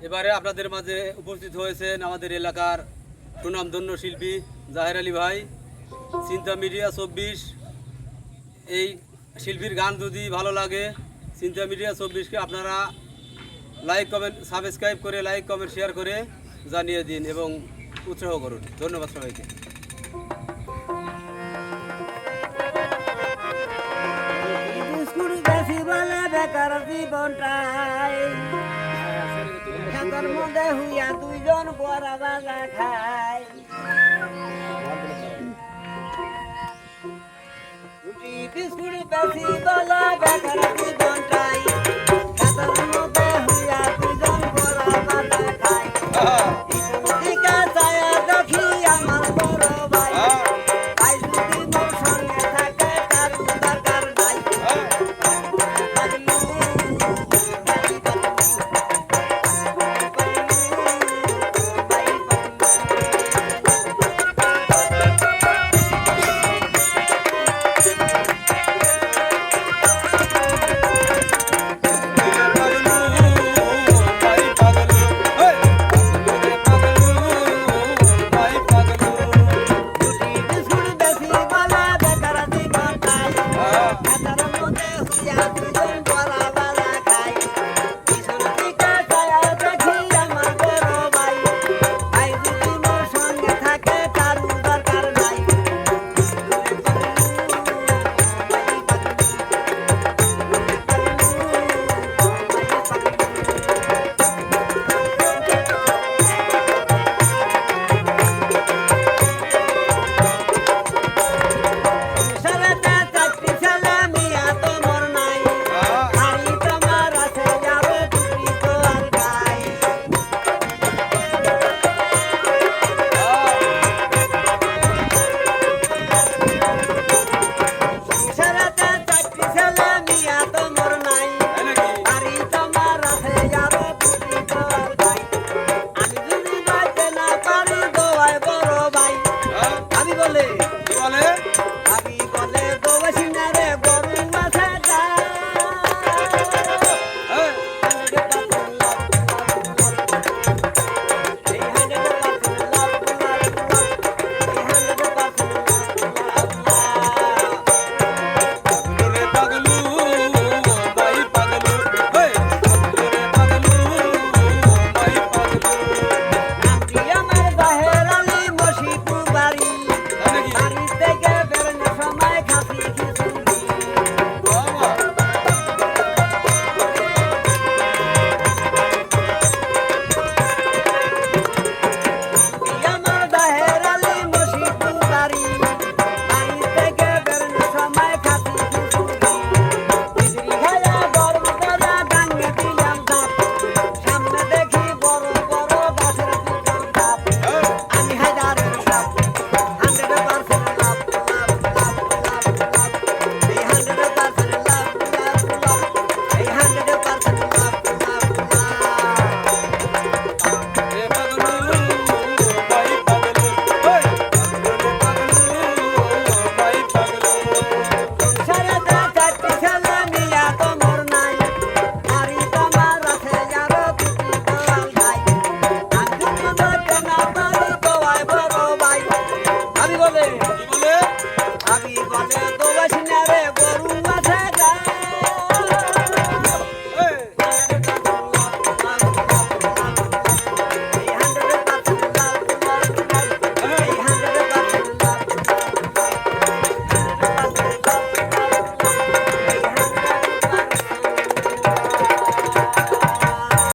এবারে আপনাদের মাঝে উপস্থিত হয়েছেন আমাদের এলাকার সুনামধন্য শিল্পী জাহের আলী ভাই, চিন্তা মিডিয়া 24। এই শিল্পীর গান যদি ভালো লাগে চিন্তা মিডিয়া 24কে আপনারা লাইক কমেন্ট সাবস্ক্রাইব করে লাইক কমেন্ট শেয়ার করে জানিয়ে দিন এবং উৎসাহ করুন। ধন্যবাদ সবাইকে। বেকার জীবনটাই খেতের মধ্যে হুইয়া দুইজন বড়া বাজা খায়, রুটি বিস্কুট বেশি বলে বেকার